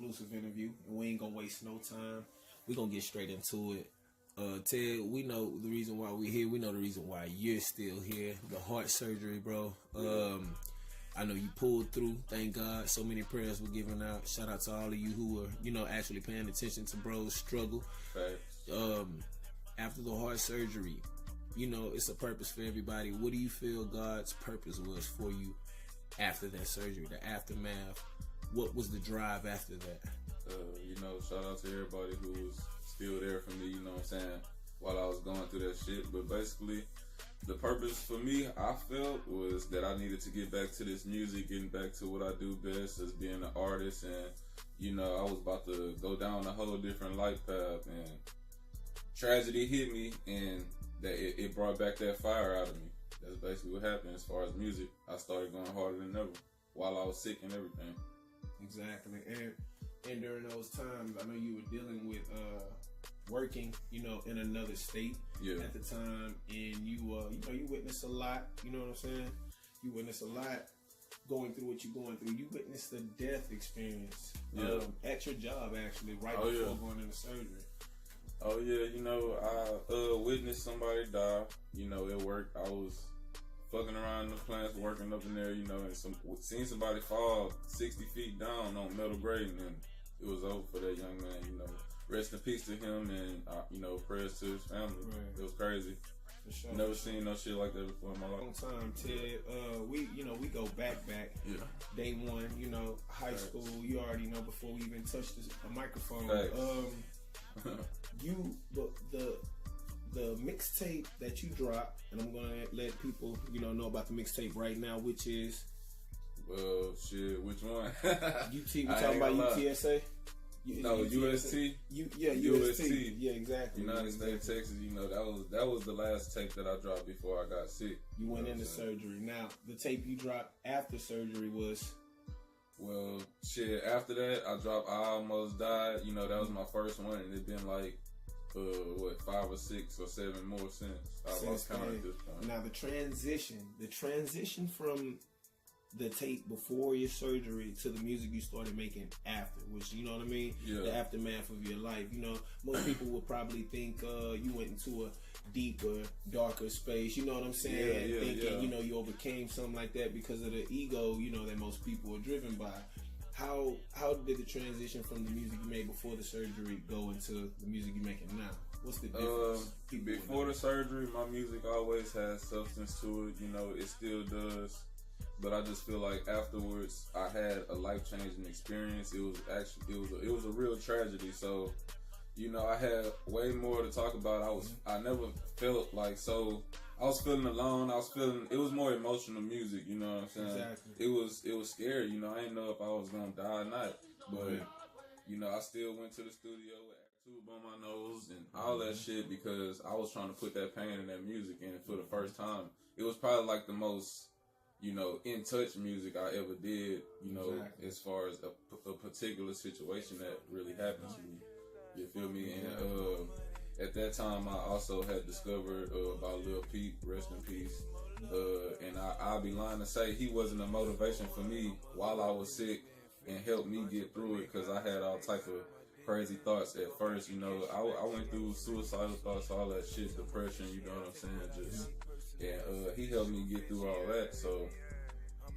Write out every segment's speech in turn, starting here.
exclusive interview, and we ain't gonna waste no time. We gonna get straight into it. Ted, we know the reason why we're here. We know the reason why you're still here. The heart surgery, bro. I know you pulled through. Thank God. So many prayers were given out. Shout out to all of you who were, actually paying attention to bro's struggle. Right. After the heart surgery, it's a purpose for everybody. What do you feel God's purpose was for you after that surgery, the aftermath? What was the drive after that? Shout out to everybody who was still there for me, while I was going through that shit. But basically, the purpose for me, I felt, was that I needed to get back to this music, getting back to what I do best as being an artist. And, I was about to go down a whole different life path, and tragedy hit me, and that it brought back that fire out of me. That's basically what happened as far as music. I started going harder than ever while I was sick and everything. Exactly. And during those times, I know you were dealing with working, in another state at the time, and you witnessed a lot. You know what I'm saying? You witnessed a lot going through what you're going through. You witnessed the death experience at your job, actually, before going into surgery. Oh yeah, I witnessed somebody die. At work, I was fucking around in the plants, working up in there, and seeing somebody fall 60 feet down on metal grating, and it was over for that young man. Rest in peace to him, and prayers to his family. Right. It was crazy. For sure. Never seen no shit like that before in my life. Long time, Ted. We go back. Yeah. Day one, high school. You already know before we even touched a microphone. The mixtape that you dropped, and I'm gonna let people know about the mixtape right now, which is which one? We talking about UTSA? No, UST. UST. Yeah, exactly. United States, Texas. That was the last tape that I dropped before I got sick. You went into surgery. Now, the tape you dropped after surgery was. Well, after that, I dropped I Almost Died. That was my first one, and it's been like 5 or 6 or 7 more since. I lost count at this point. Now the transition from the tape before your surgery to the music you started making after, which the aftermath of your life. Most people would probably think you went into a deeper, darker space. You know what I'm saying? Thinking you overcame something like that because of the ego. That most people are driven by. How did the transition from the music you made before the surgery go into the music you're making now? What's the difference? Before the surgery, my music always had substance to it. It still does. But I just feel like afterwards, I had a life-changing experience. It was a real tragedy. So, I had way more to talk about. I never felt like so. I was feeling alone. It was more emotional music, you know what I'm saying? Exactly. It was scary, I didn't know if I was gonna die or not. But, I still went to the studio with a tube on my nose and all that shit because I was trying to put that pain in that music. And for the first time, it was probably like the most, in touch music I ever did, as far as a particular situation that really happened to me. You feel me? And, at that time, I also had discovered about Lil Peep, rest in peace. And I'll be lying to say he wasn't a motivation for me while I was sick and helped me get through it because I had all type of crazy thoughts at first. I went through suicidal thoughts, all that shit, depression, you know what I'm saying? And he helped me get through all that. So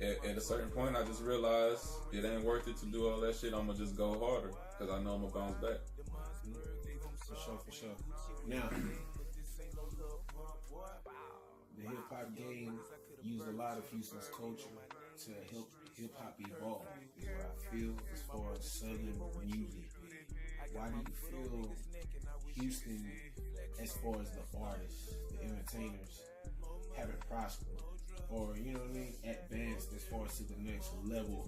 at a certain point, I just realized it ain't worth it to do all that shit. I'm going to just go harder because I know I'm going to bounce back. For sure. Now, the hip-hop game used a lot of Houston's culture to help hip-hop evolve, is what I feel as far as Southern music. Why do you feel Houston, as far as the artists, the entertainers, haven't prospered or, advanced as far as to the next level,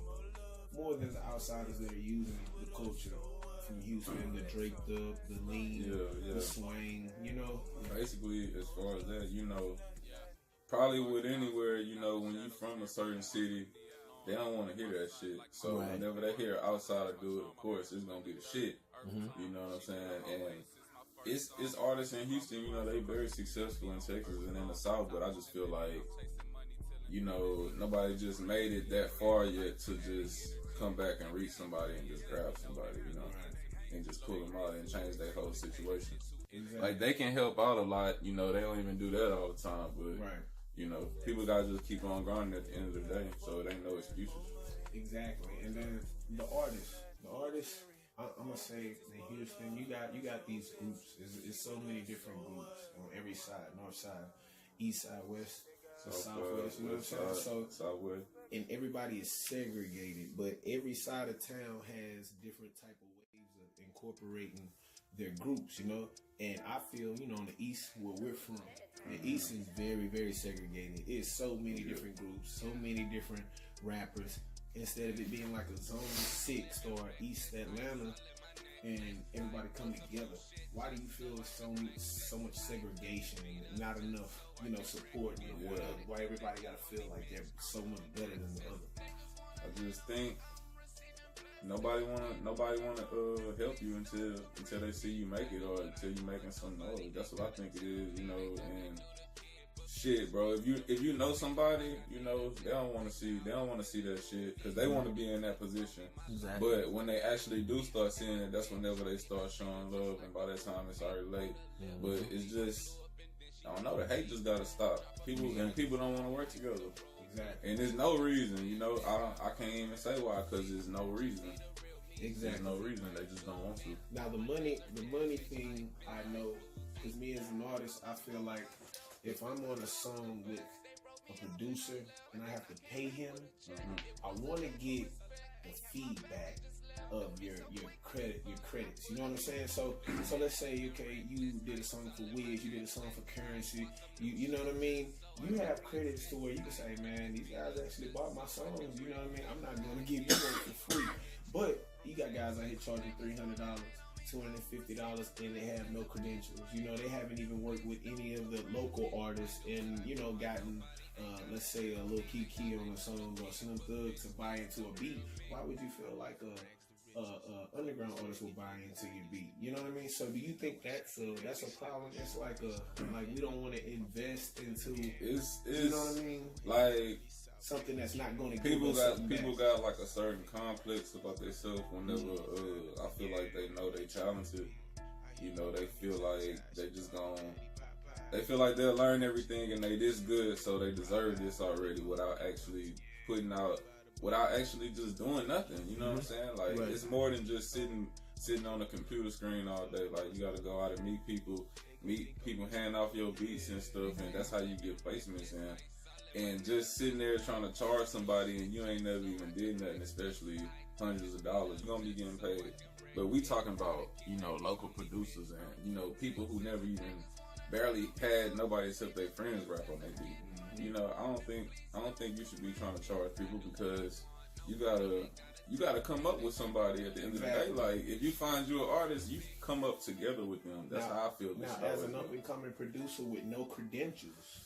more than the outsiders that are using the culture from Houston, the draped up, the lean, the swing, Basically, as far as that, probably with anywhere, when you from a certain city, they don't want to hear that shit. So whenever they hear an outsider do it, of course, it's going to be the shit. You know what I'm saying? And it's artists in Houston, they very successful in Texas and in the South, but I just feel like, nobody just made it that far yet to just come back and reach somebody and just grab somebody, you know, and just pull them out and change their whole situation. Exactly. Like, they can help out a lot, you know, they don't even do that all the time, but, you know, people gotta just keep on grinding at the end of the day, so it ain't no excuses. Exactly. And then the artists, I'm gonna say in Houston, you got these groups. It's so many different groups on every side, north side, east side, west, southwest. You know what I'm saying? So Southwest. And everybody is segregated, but every side of town has different type of ways of incorporating their groups. You know, and I feel, you know, on the east where we're from, the east is very, very segregated. It's so many different groups, so many different rappers. Instead of it being like a Zone 6 or East Atlanta and everybody come together, why do you feel so much segregation and not enough, you know, support? Why everybody gotta feel like they're so much better than the other? I just think nobody wanna help you until they see you make it, or until you making some noise. That's what I think it is, you know. And shit, bro, if you know somebody, you know, they don't want to see that shit because they want to be in that position. Exactly. But when they actually do start seeing it, that's whenever they start showing love, and by that time it's already late. Yeah. But it's just, I don't know, the hate just gotta stop. People don't want to work together. Exactly. And there's no reason, you know. I can't even say why, because there's no reason. Exactly. There's no reason. They just don't want to. Now the money thing, I know, because me as an artist, I feel like if I'm on a song with a producer and I have to pay him, I want to get the feedback of your credits. You know what I'm saying? So let's say, okay, you did a song for Wiz, you did a song for Currency. You know what I mean? You have credits to where you can say, man, these guys actually bought my songs. You know what I mean? I'm not going to give you one for free. But you got guys out here charging $300, $250, and they have no credentials. You know, they haven't even worked with any of the local artists and, you know, gotten, let's say, a Lil Keke on a song or Slim Thug to buy into a beat. Why would you feel like a underground artist will buy into your beat? You know what I mean? So do you think that's a problem? It's like we don't want to invest into, you know what I mean? Like something that's not going to give people us got like a certain complex about themselves whenever I feel like they know they talented. You know, they feel like they feel like they'll learn everything and they this good, so they deserve this already without actually just doing nothing. You know what I'm saying? Like It's more than just sitting on a computer screen all day. Like, you gotta go out and meet people, hand off your beats and stuff, and that's how you get placements in. And just sitting there trying to charge somebody and you ain't never even did nothing, especially hundreds of dollars, you're gonna be getting paid. But we talking about, you know, local producers and, you know, people who never even barely had nobody except their friends rap on their beat. You know, I don't think you should be trying to charge people, because you gotta come up with somebody at the end of the day. Like, if you find you an artist, you come up together with them. That's how I feel. Now, as an up and coming producer with no credentials,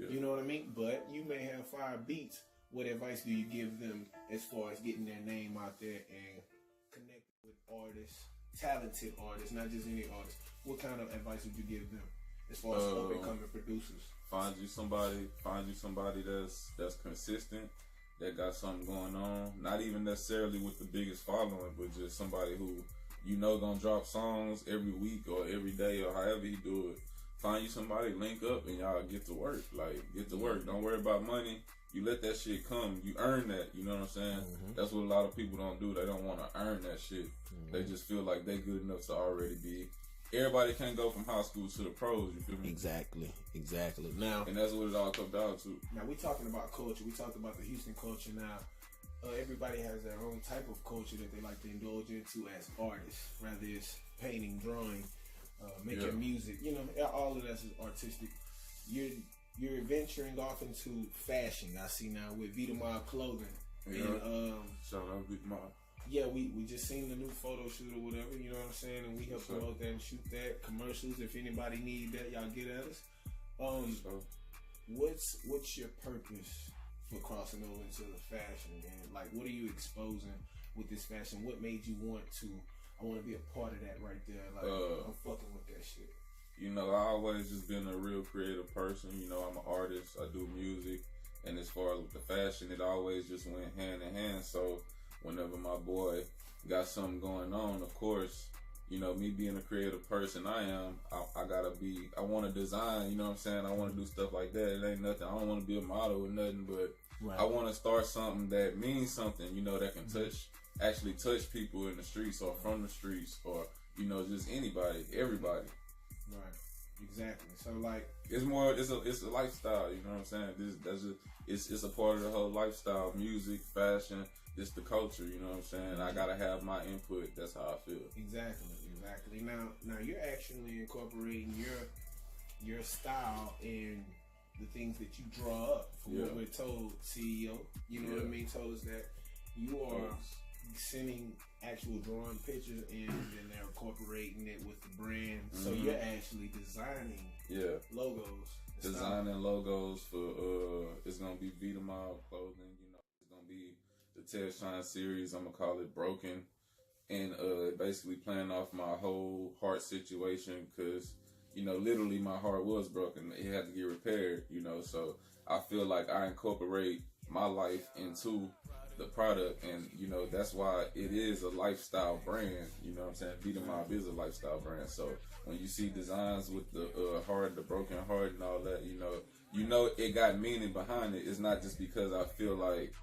you know what I mean? But you may have 5 beats. What advice do you give them as far as getting their name out there and connecting with artists, talented artists, not just any artists? What kind of advice would you give them as far as up and coming producers? Find you somebody that's consistent, that got something going on. Not even necessarily with the biggest following, but just somebody who you know gonna drop songs every week or every day or however he do it. Find you somebody, link up, and y'all get to work. Like, get to work. Don't worry about money. You let that shit come. You earn that. You know what I'm saying? That's what a lot of people don't do. They don't want to earn that shit. They just feel like they good enough to already be. Everybody can't go from high school to the pros. You feel me? Exactly. Now, and that's what it all comes down to. Now, we talking about culture. We talked about the Houston culture. Now, everybody has their own type of culture that they like to indulge into as artists. Whether it's painting, drawing, making music, you know, all of that is artistic. You're venturing off into fashion. I see now with Vita Mob clothing. Yeah. And, shout out Vita Mob. Yeah, we just seen the new photo shoot or whatever. You know what I'm saying? And we help promote that and shoot that. Commercials. If anybody need that, y'all get at us. What's your purpose for crossing over into the fashion? And like, what are you exposing with this fashion? What made you want to? I want to be a part of that right there. Like, I'm fucking with that shit. You know, I always just been a real creative person. You know, I'm an artist. I do music. And as far as with the fashion, it always just went hand in hand. So whenever my boy got something going on, of course, you know, me being a creative person I am, I want to design, you know what I'm saying? I want to do stuff like that. It ain't nothing. I don't want to be a model or nothing, but right. I want to start something that means something, you know, that can actually touch people in the streets or from the streets or, you know, just anybody, everybody. Right. Exactly. So like, it's a lifestyle, you know what I'm saying? It's a part of the whole lifestyle, music, fashion, just the culture, you know what I'm saying? I gotta have my input. That's how I feel. Exactly. Now you're actually incorporating your style in the things that you draw up. From what we're told, CEO, you know what I mean, told us that you are sending actual drawing pictures and then they're incorporating it with the brand. So you're actually designing logos. Designing logos for it's gonna be Vita Mob clothing, you know, it's gonna be the Ted Shine series, I'm gonna call it Broken. And basically playing off my whole heart situation, because, you know, literally my heart was broken. It had to get repaired, you know, so I feel like I incorporate my life into the product, and, you know, that's why it is a lifestyle brand, you know what I'm saying? Vita Mob is a lifestyle brand, so when you see designs with the heart, the broken heart and all that, you know it got meaning behind it. It's not just because I feel like,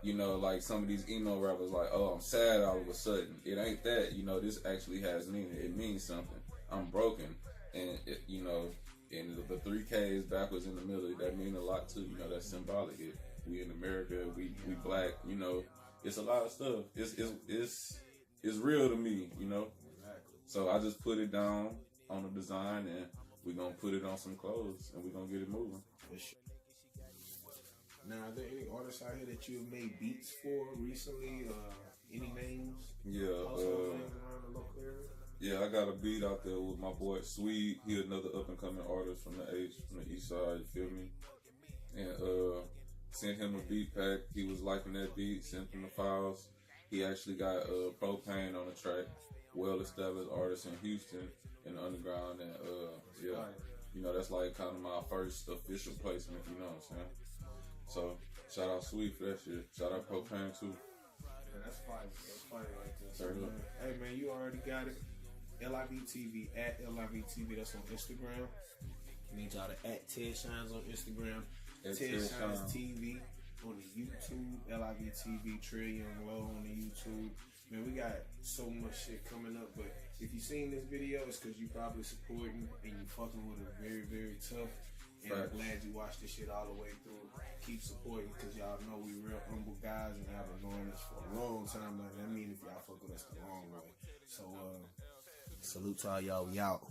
you know, like some of these emo rappers like, oh, I'm sad all of a sudden. It ain't that, you know, this actually has meaning. It means something. I'm broken. And, you know, and the 3Ks backwards in the middle, that mean a lot too. You know, that's symbolic. We in America, we black, you know, it's a lot of stuff. It's real to me, you know. Exactly. So I just put it down on the design and we're going to put it on some clothes and we're going to get it moving. For sure. Now, are there any artists out here that you have made beats for recently? Any names? Yeah. Names around the local area? Yeah, I got a beat out there with my boy Swede. He another up and coming artist from the east side, you feel me? And sent him a beat pack. He was liking that beat, sent him the files. He actually got Propane on the track, well established artist in Houston in the underground, and you know, that's like kind of my first official placement, you know what I'm saying? So, shout out Sweet for that shit. Shout out Propane too. Yeah, that's funny. That's funny like this. So, hey man, you already got it. LIVTV at LIVTV. That's on Instagram. You need y'all to at Ted Shines on Instagram. Ted Shines TV on the YouTube. LIVTV. Trill Young Low on the YouTube. Man, we got so much shit coming up. But if you seen this video, it's because you probably supporting and you fucking with it very, very tough. And I'm glad you watched this shit all the way through. Keep supporting, because y'all know we real humble guys and have been doing this for a long time. Like, I mean, if y'all fuck with us the long way. So, salute to all y'all. We out.